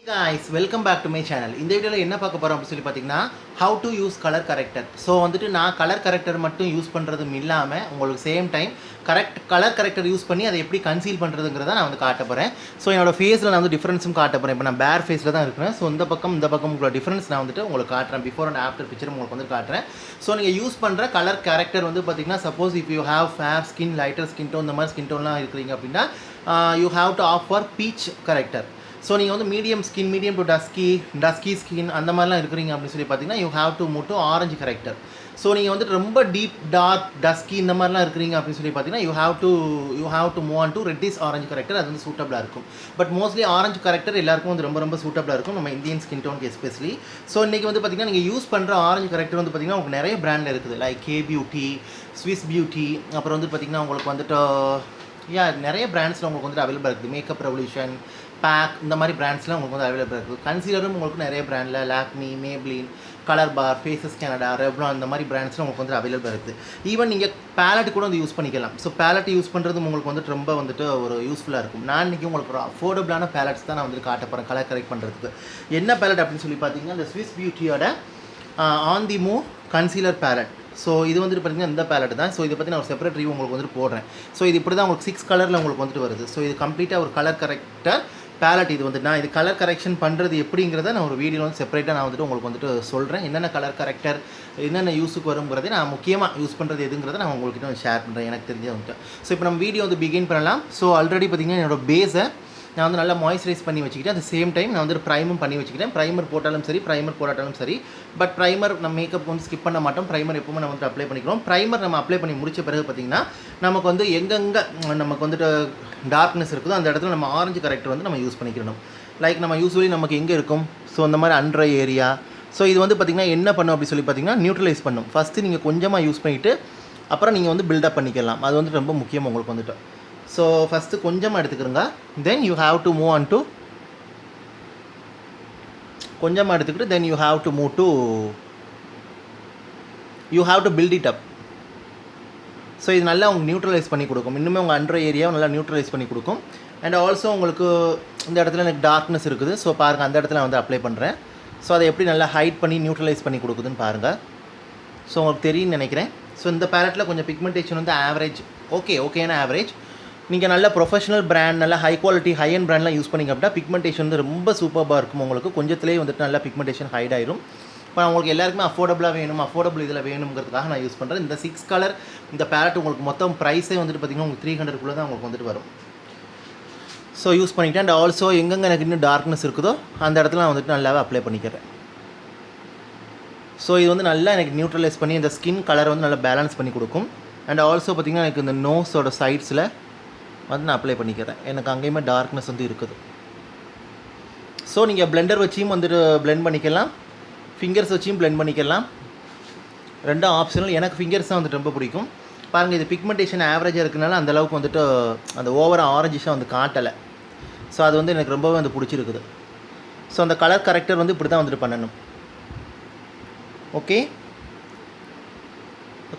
guys, welcome back to my channel. இந்த வீடியோல என்ன பார்க்க போறோம் அப்படி சொல்லி பாத்தீங்கன்னா how to use color corrector. So வந்துட்டு நான் கலர் கரெக்டர் மட்டும் யூஸ் பண்ணுறதும் இல்லாமல் உங்களுக்கு same time colour character use பண்ணி அதை எப்படி கன்சீல் பண்ணுறதுங்கிறத நான் வந்து காட்ட போகிறேன். ஸோ என்னோட ஃபேஸில் நான் வந்து டிஃப்ரென்ஸும் காட்ட போகிறேன். இப்போ நான் பேர் ஃபேஸில் தான் இருக்கிறேன். ஸோ இந்த பக்கம் உங்களோட டிஃப்ரென்ஸ் நான் வந்துட்டு உங்களுக்கு காட்டுறேன். பிஃபோர் அண்ட் ஆஃப்டர் பிக்சர் உங்களுக்கு வந்து காட்டுறேன். ஸோ நீங்கள் யூஸ் பண்ணுற கலர் கேரக்டர் வந்து பார்த்தீங்கன்னா suppose if you have fair skin, lighter skin tone, இந்த மாதிரி ஸ்கின் டோன்லாம் இருக்கிறீங்க அப்படின்னா you have to opt for peach corrector. So நீங்கள் வந்து மீடியம் டு டஸ்கி ஸ்கின் அந்த மாதிரிலாம் இருக்கிறீங்க அப்படின்னு சொல்லி பார்த்தீங்கன்னா you have to move to orange character. So நீங்கள் வந்துட்டு ரொம்ப டீப் டார்க் டஸ்கி இந்த மாதிரிலாம் இருக்கிறீங்க அப்படின்னு சொல்லி பார்த்தீங்கன்னா you have to move on to reddish orange corrector. அது வந்து சூட்டபிளாக இருக்கும். பட் மோஸ்ட்லி ஆரஞ்சு கரெக்டர் எல்லாருக்கும் வந்து ரொம்ப சூட்டபிளாக இருக்கும், நம்ம இந்தியன் ஸ்கின் டோனுக்கு எஸ்பெஷலி. ஸோ இன்றைக்கி வந்து பார்த்திங்கன்னா நீங்கள் யூஸ் பண்ணுற ஆரஞ்சு கரெக்டர் வந்து பார்த்திங்கன்னா உங்களுக்கு நிறைய பிராண்டில் இருக்குது. Like K beauty, Swiss beauty, அப்புறம் வந்து பார்த்திங்கன்னா உங்களுக்கு வந்துட்டு நிறைய பிராண்ட்ஸில் உங்களுக்கு வந்துட்டு அவைலபிள் இருக்குது. மேக்கப் ரெவல்யூஷன், பேக், இந்த மாதிரி பிராண்ட்ஸ்லாம் உங்களுக்கு வந்து அவைலபிள் இருக்குது. கன்சீலரும் உங்களுக்கு நிறைய பிராண்டில் லாக்மி, மேப்ளின், கலர் பார், ஃபேஸஸ் கனடா, ரெவ்லான் இந்த மாதிரி பிராண்ட்ஸ்லாம் உங்களுக்கு வந்து அவைலபிள் இருக்குது. ஈவன் நீங்கள் பேலட் கூட வந்து யூஸ் பண்ணிக்கலாம். ஸோ பேலட் யூஸ் பண்ணுறது உங்களுக்கு வந்துட்டு ரொம்ப வந்துட்டு ஒரு யூஸ்ஃபுல்லாக இருக்கும். நான் இன்றைக்கி உங்களுக்கு ஒரு அஃபோர்டபுளான பேலட்ஸ் தான் நான் வந்து காட்ட போகிறேன் கலர் கரெக்ட் பண்ணுறதுக்கு. என்ன பேலட் அப்படின்னு சொல்லி பார்த்தீங்கன்னா இந்த ஸ்விஸ் பியூட்டியோட on the move concealer palette. So இது வந்துட்டு பார்த்திங்கன்னா இந்த பேலட் தான். ஸோ இதை பற்றி நான் ஒரு செப்பரேட் ரிவ்யூ உங்களுக்கு வந்துட்டு போடுறேன். ஸோ இது இப்படி தான் உங்களுக்கு 6 கலரில் உங்களுக்கு வந்துட்டு வருது. ஸோ இது கம்ப்ளீட்டாக ஒரு கலர் கரெக்டர் பேலட். இது வந்து நான் இது கலர் கரெக்ஷன் பண்ணுறது எப்படிங்கிறத நான் ஒரு வீடியோ வந்து செப்பரேட்டாக நான் வந்துட்டு உங்களுக்கு வந்துட்டு சொல்கிறேன். என்னென்ன கலர் கரெக்டர் என்னென்ன யூஸுக்கு வருங்கிறதே நான் முக்கியமாக யூஸ் பண்ணுறது எதுங்கிறத நான் உங்கள்கிட்ட வந்து ஷேர் பண்ணுறேன் எனக்கு தெரிஞ்சது வந்துட்டு. ஸோ இப்போ நம்ம வீடியோ வந்து பிகின் பண்ணலாம். ஸோ ஆல்ரெடி பார்த்திங்கன்னா என்னோடய பேஸை நான் வந்து நல்லா மாய்ஸ்சரைஸ் பண்ணி வச்சுக்கிட்டேன். அட் சேம் டைம் நான் வந்து ப்ரைமரும் பண்ணி வச்சுக்கிட்டேன். ப்ரைமர் போட்டாலும் சரி, ப்ரைமர் போட்டாலும் சரி. பட் ப்ரைமர் நம்ம மேக்கப் வந்து ஸ்கிப் பண்ண மாட்டோம். ப்ரைமர் எப்பவுமே நம்ம வந்து அப்ளை பண்ணிக்கிறோம். ப்ரைமர் நம்ம அப்ளை பண்ணி முடிச்ச பிறகு பார்த்திங்கன்னா நமக்கு வந்து எங்கெங்கே நமக்கு வந்துட்டு டார்க்னஸ் இருக்குதோ அந்த இடத்துல நம்ம ஆரஞ்சு கரெக்டர் வந்து நம்ம யூஸ் பண்ணிக்கிறணும். லைக் நம்ம யூஸ்வலி நமக்கு எங்கே இருக்கும், ஸோ அந்த மாதிரி அண்டர் ஏரியா. ஸோ இது வந்து பார்த்திங்கன்னா என்ன பண்ணும் அப்படி சொல்லி பார்த்திங்கன்னா நியூட்ரலைஸ் பண்ணும். ஃபஸ்ட்டு நீங்கள் கொஞ்சமாக யூஸ் பண்ணிவிட்டு அப்புறம் நீங்கள் வந்து பில்டப் பண்ணிக்கலாம். அது வந்து ரொம்ப முக்கியம் உங்களுக்கு வந்துட்டு. ஸோ ஃபஸ்ட்டு கொஞ்சமாக எடுத்துக்கிறங்க. Then you have to move on to கொஞ்சமாக எடுத்துக்கிட்டு then you have to move to you have to build it up. So இது நல்லா உங்களுக்கு நியூட்ரலைஸ் பண்ணி கொடுக்கும். இன்னுமே உங்கள் அண்டர் ஏரியாவை நல்லா நியூட்ரலைஸ் பண்ணி கொடுக்கும். அண்ட் ஆல்சோ உங்களுக்கு இந்த இடத்துல எனக்கு டார்க்னஸ் இருக்குது. ஸோ பாருங்கள், அந்த இடத்துல நான் வந்து அப்ளை பண்ணுறேன். ஸோ அதை எப்படி நல்லா ஹைட் பண்ணி நியூட்ரலைஸ் பண்ணி கொடுக்குதுன்னு பாருங்கள். ஸோ உங்களுக்கு தெரியும்னு நினைக்கிறேன். ஸோ இந்த பேலட்டில் கொஞ்சம் பிக்மெண்டேஷன் வந்து ஆவரேஜ் ஓகேனா ஆவரேஜ். நீங்கள் நல்ல ப்ரொஃபஷனல் பிராண்ட், நல்ல ஹை குவாலிட்டி ஹை அண்ட் பிராண்ட்லாம் யூஸ் பண்ணிங்க அப்படின்னா பிக்மெண்டேஷன் வந்து ரொம்ப சூப்பராக இருக்கும். உங்களுக்கு கொஞ்சத்துலேயே வந்துட்டு நல்லா பிக்மெண்டேஷன் ஹைட் ஆயிடும். இப்போ உங்களுக்கு எல்லாருக்குமே அஃபோர்டபுள் இதில் வேணுங்கிறதுக்காக நான் யூஸ் பண்ணுறேன். இந்த 6 கலர் இந்த பேலட் உங்களுக்கு மொத்தம் ப்ரைஸே வந்துட்டு பார்த்திங்கன்னா உங்களுக்கு 300 தான் உங்களுக்கு வந்துட்டு வரும். ஸோ யூஸ் பண்ணிக்கிட்டேன். அண்ட் ஆல்சோ எங்கெங்கே எனக்கு இன்னும் டார்க்னஸ் இருக்குதோ அந்த இடத்துல நான் வந்துட்டு நல்லாவே அப்ளை பண்ணிக்கிறேன். ஸோ இது வந்து நல்லா எனக்கு நியூட்ரலைஸ் பண்ணி இந்த ஸ்கின் கலரை வந்து நல்லா பேலன்ஸ் பண்ணி கொடுக்கும். அண்ட் ஆல்சோ பார்த்திங்கன்னா எனக்கு இந்த நோஸோட சைட்ஸில் வந்து நான் அப்ளை பண்ணிக்கிறேன். எனக்கு அங்கேயுமே டார்க்னஸ் வந்து இருக்குது. ஸோ நீங்கள் பிளெண்டர் வச்சியும் வந்துட்டு பிளெண்ட் பண்ணிக்கலாம், ஃபிங்கர்ஸ் வச்சியும் பிளெண்ட் பண்ணிக்கலாம். ரெண்டும் ஆப்ஷனல். எனக்கு ஃபிங்கர்ஸ் தான் வந்துட்டு ரொம்ப பிடிக்கும். பாருங்கள், இது பிக்மெண்டேஷன் ஆவரேஜாக இருக்கனால அந்தளவுக்கு வந்துட்டு அந்த ஓவராக ஆரஞ்சிஷாக வந்து காட்டலை. ஸோ அது வந்து எனக்கு ரொம்பவே வந்து பிடிச்சிருக்குது. ஸோ அந்த கலர் கரெக்டர் வந்து இப்படி தான் வந்துட்டு பண்ணணும். ஓகே,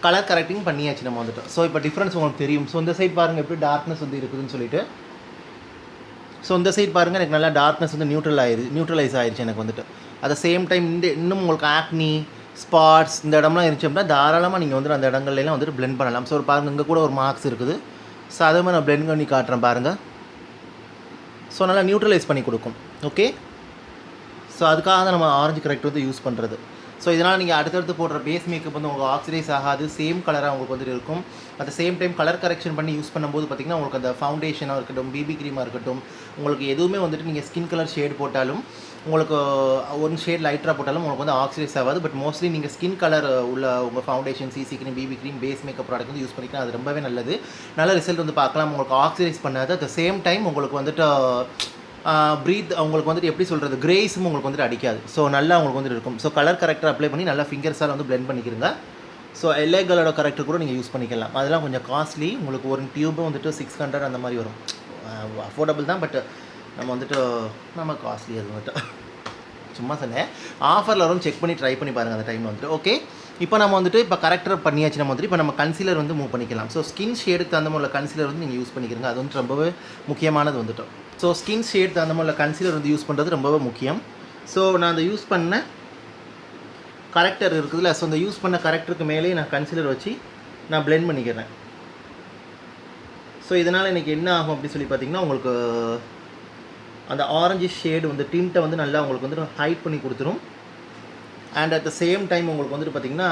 கலர் கரெக்டிங் பண்ணியாச்சு நம்ம வந்துட்டு. ஸோ இப்போ டிஃப்ரென்ஸ் உங்களுக்கு தெரியும். ஸோ இந்த சைட் பாருங்கள் எப்படி டார்க்னஸ் வந்து இருக்குதுன்னு சொல்லிட்டு. ஸோ இந்த சைட் பாருங்கள் எனக்கு நல்லா டார்க்னஸ் வந்து நியூட்ரலைஸ் ஆயிடுச்சு எனக்கு வந்துட்டு. அட் த சேம் டைம் இன்னும் உங்களுக்கு ஆக்னி ஸ்பாட்ஸ் இந்த இடம்லாம் இருந்துச்சு அப்படின்னா தாராளமாக நீங்கள் வந்துட்டு அந்த இடங்கள்லாம் வந்துட்டு பிளெண்ட் பண்ணலாம். ஸோ ஒரு பாருங்கள், இங்கே கூட ஒரு மார்க்ஸ் இருக்குது. ஸோ அதே மாதிரி நான் பிளெண்ட் பண்ணி காட்டுறேன் பாருங்கள். ஸோ நல்லா நியூட்ரலைஸ் பண்ணி கொடுக்கும். ஓகே, ஸோ அதுக்காக தான் நம்ம ஆரஞ்சு கரெக்ட் வந்து யூஸ் பண்ணுறது. ஸோ இதனால் நீங்கள் அடுத்தடுத்து போடுற பேஸ் மேக்கப் வந்து உங்களுக்கு ஆக்சிடைஸ் ஆகாது, சேம் கலராக உங்களுக்கு வந்துட்டு இருக்கும். At same time colour correction பண்ணி யூஸ் பண்ணும்போது பார்த்திங்கன்னா உங்களுக்கு அந்த ஃபவுண்டேஷனாக இருக்கட்டும், பிபி க்ரீமாக இருக்கட்டும், உங்களுக்கு எதுவுமே வந்துட்டு நீங்கள் ஸ்கின் கலர் ஷேட் போட்டாலும் உங்களுக்கு ஒரு ஷேட் லைட்டராக போட்டாலும் உங்களுக்கு வந்து ஆக்சிடைஸ் ஆகாது. பட் மோஸ்ட்லி நீங்கள் ஸ்கின் கலர் உள்ள உங்கள் foundation, CC cream, BB cream, base makeup product வந்து யூஸ் பண்ணிக்கலாம். அது ரொம்பவே நல்லது. நல்ல ரிசல்ட் வந்து பார்க்கலாம். உங்களுக்கு ஆக்சிடைஸ் பண்ணாது. அட் சேம் டைம் உங்களுக்கு வந்துட்டு ப்ரீத் உங்களுக்கு வந்துட்டு எப்படி சொல்கிறது, கிரேஸும் உங்களுக்கு வந்துட்டு அடிக்காது. ஸோ நல்லா உங்களுக்கு வந்துட்டு இருக்கும். ஸோ கலர் கரெக்டர் அப்ளை பண்ணி நல்லா ஃபிங்கர்ஸால் வந்து பிளெண்ட் பண்ணிக்கிறங்க. ஸோ எல்ஏ கலரோட கரெக்டர் கூட நீங்கள் யூஸ் பண்ணிக்கலாம். அதெல்லாம் கொஞ்சம் காஸ்ட்லி. உங்களுக்கு ஒரு டியூபும் வந்துட்டு 600 அந்த மாதிரி வரும். அஃபோர்டபுள் தான், பட் நம்ம வந்துட்டு நம்ம காஸ்ட்லி அது வந்துட்டு சும்மா சொன்னேன். ஆஃபரில் வரும், செக் பண்ணி ட்ரை பண்ணி பாருங்கள் அந்த டைமில் வந்துட்டு. ஓகே, இப்போ நம்ம வந்துட்டு இப்போ கரெக்டர் பண்ணியாச்சு நம்ம வந்துட்டு இப்போ நம்ம கன்சீலர் வந்து மூவ் பண்ணிக்கலாம். ஸோ ஸ்கின் ஷேடுக்கு தகுந்த மாதிரி உள்ள கன்சீலர் வந்து நீங்கள் யூஸ் பண்ணிக்கிறங்க. அது வந்து ரொம்பவே முக்கியமானது வந்துட்டோம். ஸோ ஸ்கின் ஷேட் தகுந்த மாதிரி உள்ள கன்சீலர் வந்து யூஸ் பண்ணுறது ரொம்பவே முக்கியம். ஸோ நான் அந்த யூஸ் பண்ண கரெக்டர் இருக்குதுல்ல, ஸோ அந்த யூஸ் பண்ண கரெக்டருக்கு மேலே நான் கன்சீலர் வச்சு நான் பிளெண்ட் பண்ணிக்கிறேன். ஸோ இதனால் எனக்கு என்ன ஆகும் அப்படின்னு சொல்லி பார்த்தீங்கன்னா, உங்களுக்கு அந்த ஆரஞ்சு ஷேடு வந்து டிண்ட்டை வந்து நல்லா உங்களுக்கு வந்து ஹைட் பண்ணி கொடுத்துரும். And at the same time உங்களுக்கு வந்துட்டு பார்த்திங்கன்னா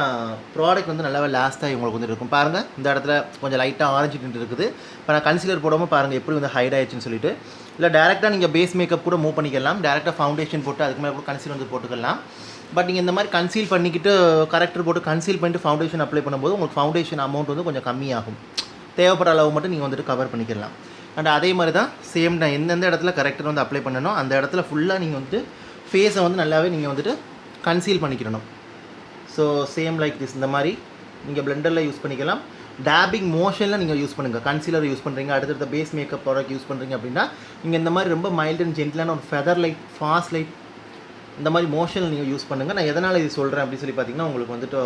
ப்ராடக்ட் வந்து நல்லாவே லாஸ்ட்டாக உங்களுக்கு வந்து இருக்கும். பாருங்கள், இந்த இடத்துல கொஞ்சம் லைட்டாக ஆரஞ்சு டிண்ட் இருக்குது. இப்போ நான் கன்சீலர் போடாமல் பாருங்கள் எப்படி வந்து ஹைட் ஆயிடுச்சுன்னு சொல்லிட்டு. இல்லை டேரெக்டாக நீங்கள் பேஸ் மேக்கப் கூட மூவ் பண்ணிக்கலாம். டேரெக்டாக ஃபவுண்டேஷன் போட்டு அதுக்கு மேலே கூட கன்சீலர் வந்து போட்டுக்கலாம். பட் நீங்கள் இந்த மாதிரி கன்சீல் பண்ணிக்கிட்டு கரெக்டர் போட்டு கன்சீல் பண்ணிட்டு ஃபவுண்டேஷன் அப்ளை பண்ணும்போது உங்களுக்கு ஃபவுண்டேஷன் அமௌண்ட் வந்து கொஞ்சம் கம்மியாகும். தேவைப்படுற அளவு மட்டும் நீங்கள் வந்துட்டு கவர் பண்ணிக்கலாம். அண்ட் அதே மாதிரி தான் சேம் தான் எந்தெந்த இடத்துல கரெக்டர் வந்து அப்ளை பண்ணணும் அந்த இடத்துல ஃபுல்லாக நீங்கள் வந்துட்டு ஃபேஸை வந்து நல்லாவே நீங்கள் வந்துட்டு கன்சீல் பண்ணிக்கிறணும். ஸோ சேம் லைக் திஸ் இந்த மாதிரி நீங்கள் பிளெண்டரில் யூஸ் பண்ணிக்கலாம். டேபிங் மோஷனில் நீங்கள் யூஸ் பண்ணுங்கள். கன்சீலர் யூஸ் பண்ணுறீங்க, அடுத்தடுத்த பேஸ் மேக்கப் ப்ராடக்ட் யூஸ் பண்ணுறீங்க அப்படின்னா நீங்கள் இந்த மாதிரி ரொம்ப மைல்ட் அண்ட் ஜென்டிலான ஒரு ஃபெதர் லைட், ஃபாஸ்ட் லைட் இந்த மாதிரி மோஷனில் நீங்கள் யூஸ் பண்ணுங்கள். நான் எதனால் இது சொல்கிறேன் அப்படின்னு சொல்லி பார்த்தீங்கன்னா, உங்களுக்கு வந்துட்டு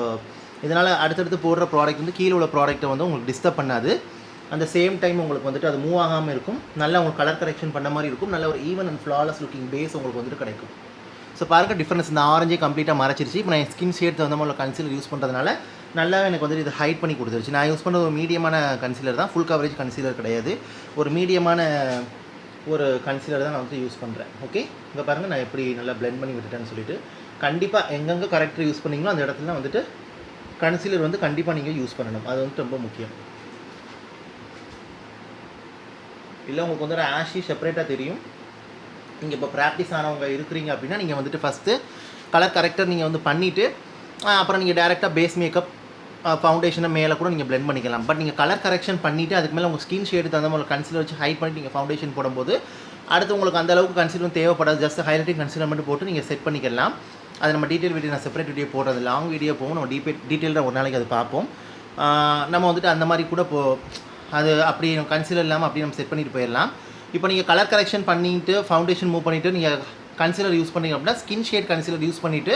இதனால் அடுத்தடுத்து போடுற ப்ராடக்ட் வந்து கீழே உள்ள ப்ராடக்ட்டை வந்து உங்களுக்கு டிஸ்டர்ப் பண்ணாது. அந்த சேம் டைம் உங்களுக்கு வந்துட்டு அது மூவ் ஆகாமல் இருக்கும். நல்லா உங்களுக்கு கலர் கரெக்ஷன் பண்ண மாதிரி இருக்கும். நல்ல ஒரு even and flawless looking base உங்களுக்கு வந்துட்டு கிடைக்கும். ஸோ பாருங்கள் டிஃப்ரென்ஸ், இந்த ஆரஞ்சே கம்ப்ளீட்டாக மறைச்சிருச்சு. இப்போ நான் ஸ்கின் ஷேட் தகுந்த மாதிரி கன்சீலர் யூஸ் பண்ணுறதுனால நல்லாவே எனக்கு வந்துட்டு இது ஹைட் பண்ணி கொடுத்துருச்சு. நான் யூஸ் பண்ண ஒரு மீடியமான கன்சீலர் தான், ஃபுல் கவரேஜ் கன்சீலர் கிடையாது. ஒரு மீடியமான ஒரு கன்சீலர் தான் நான் வந்து யூஸ் பண்ணுறேன். ஓகே, இங்கே பாருங்கள் நான் எப்படி நல்லா பிளெண்ட் பண்ணி விட்டுட்டேன்னு சொல்லிட்டு. கண்டிப்பாக எங்கெங்கே கரெக்டர் யூஸ் பண்ணிங்களோ அந்த இடத்துல வந்துட்டு கன்சீலர் வந்து கண்டிப்பாக நீங்கள் யூஸ் பண்ணணும். அது வந்துட்டு ரொம்ப முக்கியம். இல்லை உங்களுக்கு வந்து ஒரு ஆஷி செப்பரேட்டாக தெரியும். நீங்கள் இப்போ ப்ராக்டிஸ் ஆனவங்க இருக்கிறீங்க அப்படின்னா நீங்கள் வந்துட்டு ஃபஸ்ட்டு கலர் கரெக்டர் நீங்கள் வந்து பண்ணிவிட்டு அப்புறம் நீங்கள் டேரெக்டாக பேஸ் மேக்கப் ஃபவுண்டேஷனை மேலே கூட நீங்கள் பிளெண்ட் பண்ணிக்கலாம். பட் நீங்கள் கலர் கரெக்ஷன் பண்ணிவிட்டு அதுக்கு மேலே உங்கள் ஸ்கின் ஷேடு தகுந்த மாதிரி கன்சீலர் வச்சு ஹைட் பண்ணிட்டு நீங்கள் ஃபவுண்டேஷன் போடும்போது அடுத்து உங்களுக்கு அந்த அளவுக்கு கன்சீலர் தேவைப்படாது. ஜஸ்ட் ஹைலைட்டிங் கன்சீலர் மட்டும் போட்டு நீங்கள் செட் பண்ணிக்கலாம். அது நம்ம டீட்டெயில் வீடியோ, நான் செப்பரேட் வீடியோ போடுறது, லாங் வீடியோ போகும், நம்ம டீட்டெயிலாக ஒரு நாளைக்கு அது பார்ப்போம். நம்ம வந்துட்டு அந்த மாதிரி கூட அது அப்படி கன்சீலர் இல்லாமல் அப்படி நம்ம செட் பண்ணிட்டு போயிடலாம். இப்போ நீங்கள் கலர் கரெக்ஷன் பண்ணிவிட்டு ஃபவுண்டேஷன் மூவ் பண்ணிவிட்டு நீங்கள் கன்சீலர் யூஸ் பண்ணிங்க அப்படின்னா ஸ்கின் ஷேட் கன்சீலர் யூஸ் பண்ணிவிட்டு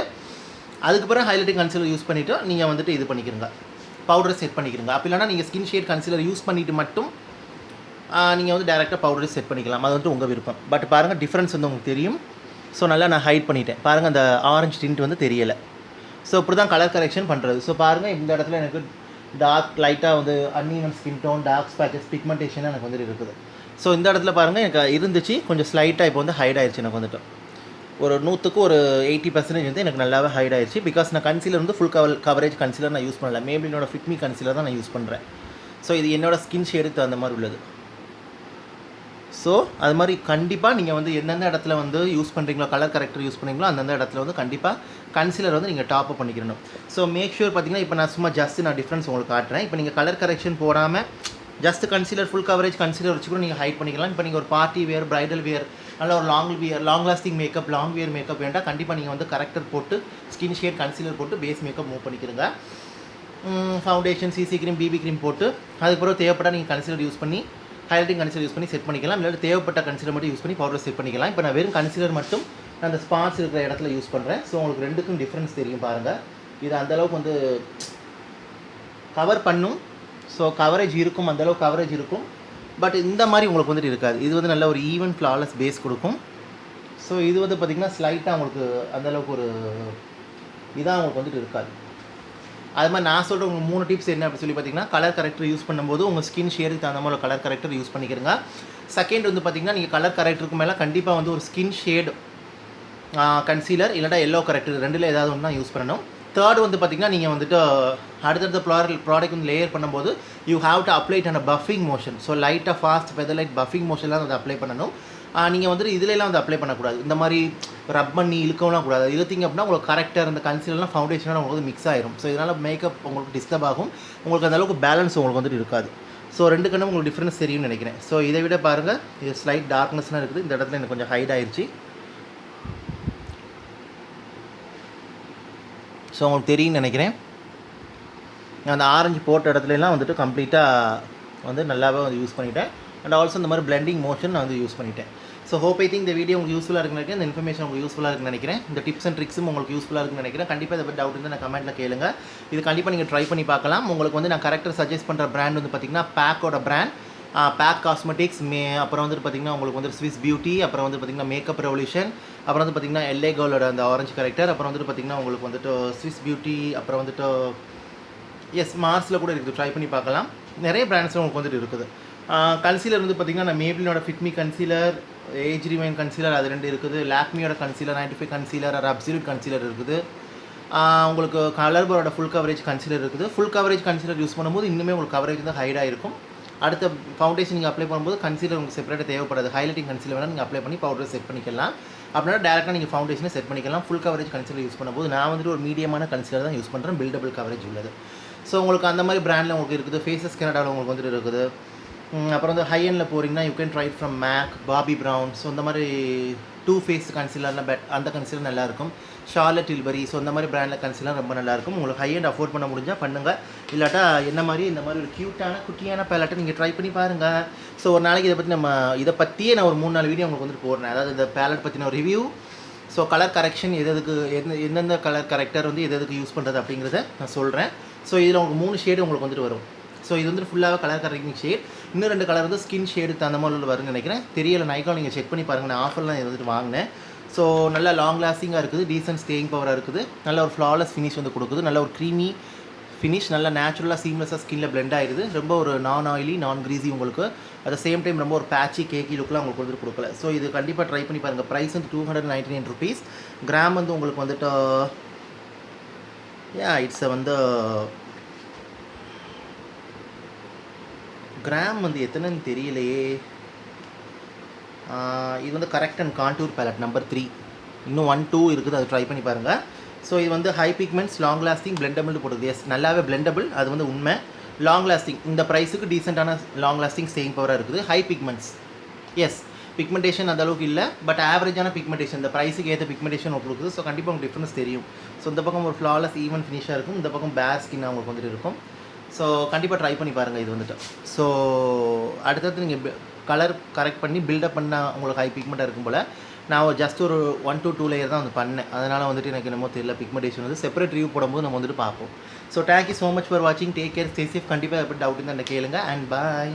அதுக்கப்புறம் ஹைலைட்டிங் கன்சீலர் யூஸ் பண்ணிவிட்டு நீங்கள் வந்துட்டு இது பண்ணிக்கிறங்க, பவுடரை செட் பண்ணிக்கிறங்க. அப்படி இல்லைனா நீங்கள் ஸ்கின் ஷேட் கன்சீலர் யூஸ் பண்ணிவிட்டு மட்டும் நீங்கள் வந்து டேரெக்டாக பவுடரை செட் பண்ணிக்கலாம். அது வந்துட்டு உங்கள் விருப்பம். பட் பாருங்கள் டிஃப்ரென்ஸ் வந்து உங்களுக்கு தெரியும். ஸோ நல்லா நான் ஹைட் பண்ணிட்டேன். பாருங்கள் அந்த ஆரஞ்சு டிண்ட் வந்து தெரியலை. ஸோ இப்படி தான் கலர் கரெக்ஷன் பண்ணுறது. ஸோ பாருங்கள் இந்த இடத்துல எனக்கு டார்க் லைட்டாக வந்து uneven skin tone, dark patches, pigmentation எனக்கு வந்துட்டு இருக்குது. ஸோ இந்த இடத்துல பாருங்கள் எனக்கு இருந்துச்சு, கொஞ்சம் ஸ்லைட்டாக இப்போ வந்து ஹைட் ஆயிடுச்சு. எனக்கு வந்துட்டு ஒரு 100க்கு ஒரு 80% வந்து எனக்கு நல்லாவே ஹைட் ஆயிடுச்சு. பிகாஸ் நான் கன்சீலர் வந்து ஃபுல் கவரேஜ் கன்சீலர் நான் யூஸ் பண்ணல. மேபிளினோட ஃபிட்மி கன்சீலர் தான் நான் யூஸ் பண்ணுறேன். ஸோ இது என்னோட ஸ்கின் ஷேடுக்கு அந்த மாதிரி உள்ளது. ஸோ அது மாதிரி கண்டிப்பாக நீங்கள் வந்து எந்தெந்த இடத்துல வந்து யூஸ் பண்ணுறீங்களோ, கலர் கரெக்டர் யூஸ் பண்ணுறீங்களோ அந்தந்த இடத்துல வந்து கண்டிப்பாக கன்சீலர் வந்து நீங்கள் டாப் அப் பண்ணிக்கிறணும். ஸோ மேக் ஷூர் பார்த்தீங்கன்னா இப்போ நான் சும்மா ஜஸ்ட் நான் டிஃப்ரென்ஸ் உங்களுக்கு காட்டுறேன். இப்போ நீங்கள் கலர் கரெக்ஷன் போடாமல் just concealer, full coverage concealer வச்சு கூட நீங்கள் ஹைட் பண்ணிக்கலாம். இப்போ நீங்கள் ஒரு பார்ட்டி வேர், பிரைடல் வேர், நல்ல ஒரு long lasting makeup, long wear makeup வேண்டாம். கண்டிப்பாக நீங்கள் வந்து கரெக்டர் போட்டு ஸ்கின் ஷேட் கன்சீலர் போட்டு பேஸ் மேக்கப் மூவ் பண்ணிக்கிறங்க. Foundation, CC cream, BB cream போட்டு அதுக்கப்புறம் தேவைப்பட்டால் நீங்கள் கன்சீலர் யூஸ் பண்ணி ஹைலைட்டிங் கன்சீலர் யூஸ் பண்ணி செட் பண்ணிக்கலாம். இல்லை தேவைப்பட்ட கன்சீலர் மட்டும் யூஸ் பண்ணி பவுடர் செட் பண்ணிக்கலாம். இப்போ நான் வெறும் கன்சீலர் மட்டும் நான் அந்த ஸ்பாட்ஸ் இருக்கிற இடத்துல யூஸ் பண்ணுறேன். ஸோ உங்களுக்கு ரெண்டுக்கும் டிஃப்ரென்ஸ் தெரியும் பாருங்கள். இது அந்தளவுக்கு வந்து கவர் பண்ணும். ஸோ கவரேஜ் இருக்கும், அந்தளவுக்கு கவரேஜ் இருக்கும். பட் இந்த மாதிரி உங்களுக்கு வந்துட்டு இருக்காது. இது வந்து நல்ல ஒரு ஈவன் ஃப்ளாலஸ் பேஸ் கொடுக்கும். ஸோ இது வந்து பார்த்திங்கன்னா ஸ்லைட்டாக உங்களுக்கு அந்தளவுக்கு ஒரு இதாக உங்களுக்கு வந்துட்டு இருக்காது. அது மாதிரி நான் சொல்கிற உங்களுக்கு 3 டிப்ஸ் என்ன அப்படின்னு சொல்லி பார்த்தீங்கன்னா, கலர் கரெக்டர் யூஸ் பண்ணும்போது உங்கள் ஸ்கின் ஷேடுக்கு தகுந்த மாதிரி கலர் கரெக்டர் யூஸ் பண்ணிக்கிறங்க. செகண்ட் வந்து பார்த்திங்கன்னா, நீங்கள் கலர் கரெக்டருக்கு மேலே கண்டிப்பாக வந்து ஒரு ஸ்கின் ஷேடு கன்சீலர் இல்லைனா எல்லோ கரெக்டர் ரெண்டில் ஏதாவது ஒன்று தான் யூஸ் பண்ணணும். தேர்ட் வந்து பார்த்திங்கன்னா, நீங்கள் வந்துட்டு அடுத்தடுத்த ப்ராடக்ட் வந்து லேயர் பண்ணும்போது you have to apply it and puffing motion. So லைட்டாக ஃபாஸ்ட் ஃபெதர் லைட் பஃபிங் மோஷன்லாம் வந்து அப்ளை பண்ணணும். நீங்கள் வந்துட்டு இதிலெல்லாம் வந்து அப்ளை பண்ணக்கூடாது. இந்த மாதிரி ரப் பண்ணி இழுக்கவும் கூடாது. இழுத்திங்க அப்படின்னா உங்களுக்கு கரெக்டாக இந்த கன்சீலர்லாம் ஃபவுண்டேஷனாக உங்களுக்கு வந்து மிக்ஸ் ஆயிரும். ஸோ இதனால் மேக்கப் உங்களுக்கு டிஸ்டர்ப் ஆகும். உங்களுக்கு அந்தளவுக்கு பேலன்ஸ் உங்களுக்கு வந்துட்டு இருக்காது. ஸோ ரெண்டு கண்ணும் உங்களுக்கு டிஃப்ரென்ஸ் தெரியும்னு நினைக்கிறேன். ஸோ இதை விட பாருங்கள், இது ஸ்லைட் டார்க்னஸ்லாம் இருக்குது. இந்த இடத்துல எனக்கு கொஞ்சம் ஹைட் ஆயிடுச்சு. ஸோ உங்களுக்கு தெரியும்னு நினைக்கிறேன். அந்த ஆரஞ்சு போட்ட இடத்துலலாம் வந்துட்டு கம்ப்ளீட்டாக வந்து நல்லாவே வந்து யூஸ் பண்ணிட்டேன். அண்ட் ஆல்சோ இந்த மாதிரி பிளெண்டிங் மோஷன் நான் வந்து யூஸ் பண்ணிட்டேன். So so hope I think இந்த வீடியோ உங்களுக்கு யூஸ்ஃபுல்லாக இருக்குன்னு நினைக்கிறேன். இந்த இன்ஃபர்மேஷன் உங்களுக்கு யூஸ்ஃபுல்லாக இருக்குன்னு நினைக்கிறேன். இந்த டிப்ஸ் அண்ட் ட்ரிக்ஸும் உங்களுக்கு யூஸ்ஃபுல்லாக இருக்குன்னு நினைக்கிறேன். கண்டிப்பாக இதை பற்றி டவுட் இருந்தால் நான் கமெண்ட்டில் கேளுங்க. இது கண்டிப்பாக நீங்கள் ட்ரை பண்ணி பார்க்கலாம். உங்களுக்கு வந்து நான் கரெக்டாக சஜஸ்ட் பண்ணுற பிராண்ட் வந்து பார்த்திங்கன்னா பேக்கோட பிராண்ட், பேக் காஸ்மெட்டிக்ஸ், அப்புறம் வந்துட்டு பார்த்திங்கன்னா உங்களுக்கு வந்து ஸ்விஸ் பியூட்டி, அப்புறம் வந்து பார்த்திங்கன்னா மேக்கப் ரெவல்யூஷன், அப்புறம் வந்து பார்த்திங்கன்னா எல்ஏ கேர்ளோட அந்த ஆரஞ்சு கரெக்டர், அப்புறம் வந்துட்டு பார்த்திங்கன்னா உங்களுக்கு வந்துட்டு ஸ்விஸ் பியூட்டி, அப்புறம் வந்துட்டு மார்ஸில் கூட இருக்குது, ட்ரை பண்ணி பார்க்கலாம். நிறைய பிராண்ட்ஸில் உங்களுக்கு வந்துட்டு இருக்குது. கன்சீலர் வந்து பார்த்திங்கன்னா நான் மேப்ளினோட fit me concealer, age rewind concealer அது 2 இருக்குது. லாக்மியோட கன்சீலர் 95 கன்சீலர், அது அப்சல்யூட் கன்சீலர் இருக்குது. உங்களுக்கு கலர்பரோட ஃபுல் கவரேஜ் கன்சீலர் இருக்குது. ஃபுல் கவரேஜ் கன்சீலர் யூஸ் பண்ணும்போது இன்னுமே உங்களுக்கு கவரேஜ் வந்து ஹைடாக இருக்கும். அடுத்த ஃபவுண்டேஷன் நீங்கள் அப்ளை பண்ணும்போது கன்சீலர் உங்களுக்கு செப்பரேட்டாக தேவைப்படாது. ஹைலைட்டிங் கன்சீலர் வேணால் நீங்கள் அப்ளை பண்ணி பவுடர் செட் பண்ணிக்கலாம். அப்படின்னா டேரெக்டாக நீங்கள் ஃபவுண்டேஷனை செட் பண்ணிக்கலாம். ஃபுல் கவரேஜ் கன்சீலர் யூஸ் பண்ணும்போது நான் வந்துட்டு ஒரு மீடியமான கன்சீலர் தான் யூஸ் பண்ணுறேன், பில்டபிள் கவரேஜ் உள்ளது. ஸோ உங்களுக்கு அந்த மாதிரி பிராண்டில் உங்களுக்கு இருக்குது. ஃபேஸஸ் கனடாவில் உங்களுக்கு வந்துட்டு இருக்குது. அப்புறம் வந்து ஹை எண்டில் போகிறீங்கன்னா you can try from MAC, Bobbi Brown. So இந்த மாதிரி 2 ஃபேஸ் கன்சீலர்லாம் அந்த கன்சீலர் நல்லாயிருக்கும். ஷார்லட் டில்பரி, ஸோ இந்த மாதிரி பிராண்டில் கன்சீலர் ரொம்ப நல்லாயிருக்கும். உங்களுக்கு ஹை எண்ட் அஃபோர்ட் பண்ண முடிஞ்சால் பண்ணுங்கள். இல்லாட்டா என்ன மாதிரி இந்த மாதிரி ஒரு க்யூட்டான குட்டியான பேலட்டை நீங்கள் ட்ரை பண்ணி பாருங்கள். ஸோ ஒரு நாளைக்கு இதை பற்றியே நான் ஒரு 3-4 வீடியோ உங்களுக்கு வந்துட்டு போடுறேன். அதாவது இந்த பேலட் பற்றின ஒரு ரிவ்யூ, ஸோ கலர் கரெக்ஷன் எந்தெந்த கலர் கரெக்டர் வந்து எதுக்கு யூஸ் பண்ணுறது அப்படிங்கிறத நான் சொல்கிறேன். ஸோ இதில் உங்களுக்கு 3 ஷேடு உங்களுக்கு வந்துட்டு வரும். ஸோ இது வந்து ஃபுல்லாக கலர் கரெக்டிங் ஷேட். இன்னும் 2 கலர் வந்து ஸ்கின் ஷேடு அந்த மாதிரி வரும்னு நினைக்கிறேன். தெரியல, நைக்கால் நீங்கள் செக் பண்ணி பாருங்கள். நான் ஆஃபர்லாம் இது வந்துட்டு வாங்கினேன். ஸோ நல்லா லாங் லாஸ்டிங்காக இருக்குது, டீசன்ட் ஸ்டேயிங் பவராக இருக்குது, நல்ல ஒரு ஃப்ளாலெஸ் ஃபினிஷ் வந்து கொடுக்குது, நல்ல ஒரு க்ரீமி ஃபினிஷ், நல்லா நேச்சுரலாக சீம்லெஸ்ஸாக ஸ்கின்னில் பிளெண்ட் ஆகிடுது. ரொம்ப ஒரு நான் ஆயிலி நான் க்ரீஸி உங்களுக்கு. அட் த சேம் டைம் ரொம்ப ஒரு பேச்சி கேக்கி லுக்கெலாம் உங்களுக்கு வந்துட்டு கொடுக்கல. ஸோ இது கண்டிப்பாக ட்ரை பண்ணி பாருங்கள். ப்ரைஸ் வந்து 299 rupees. கிராம் வந்து உங்களுக்கு வந்துட்டு இட்ஸ் வந்து கிராம் வந்து எத்தனைன்னு தெரியலையே. இது வந்து correct and contour palette number 3. இன்னும் 1, 2 இருக்குது, அதை ட்ரை பண்ணி பாருங்கள். ஸோ இது வந்து high pigments, long lasting, blendable போடுது. எஸ், நல்லாவே பிளெண்டபிள், அது வந்து உண்மை. லாங் லாஸ்டிங், இந்த ப்ரைஸுக்கு டீசெண்டான லாங் லாஸ்டிங் ஸ்டேயிங் பவராக இருக்குது. ஹை பிக்மெண்ட்ஸ், எஸ், பிக்மெண்டேஷன் அந்த அளவுக்கு இல்லை, பட் ஆவரேஜான பிக்மெண்டேஷன், இந்த ப்ரைஸுக்கு ஏற்ற பிக்மெண்டேஷன் உங்களுக்கு கொடுக்குது. ஸோ கண்டிப்பாக உங்களுக்கு டிஃப்ரென்ஸ் தெரியும். ஸோ இந்த பக்கம் ஒரு ஃப்ளாலெஸ் ஈவன் ஃபினிஷாக இருக்கும், இந்த பக்கம் பேர் ஸ்கின்னாக உங்களுக்கு வந்துட்டு இருக்கும். ஸோ கண்டிப்பாக ட்ரை பண்ணி பாருங்கள் இது வந்துட்டு. ஸோ அடுத்தது நீங்கள் கலர் கரெக்ட் பண்ணி பில்டப் பண்ணால் உங்களுக்கு ஹை பிக்மெண்ட்டாக இருக்கும் போல். நான் ஜஸ்ட் ஒரு 1 to 2 லேயர் தான் வந்து பண்ணேன். அதனால் வந்துட்டு எனக்கு என்னமோ தெரியல, பிக்மெண்டேஷன் வந்து செப்பரேட் ரிவ்யூ போடும்போது நம்ம வந்துட்டு பார்ப்போம். So thank you so much for வாட்சிங். Take care, stay safe. கண்டிப்பாக எப்படி டவுட் இருந்தால் என்ன கேளுங்க. அண்ட் பாய்.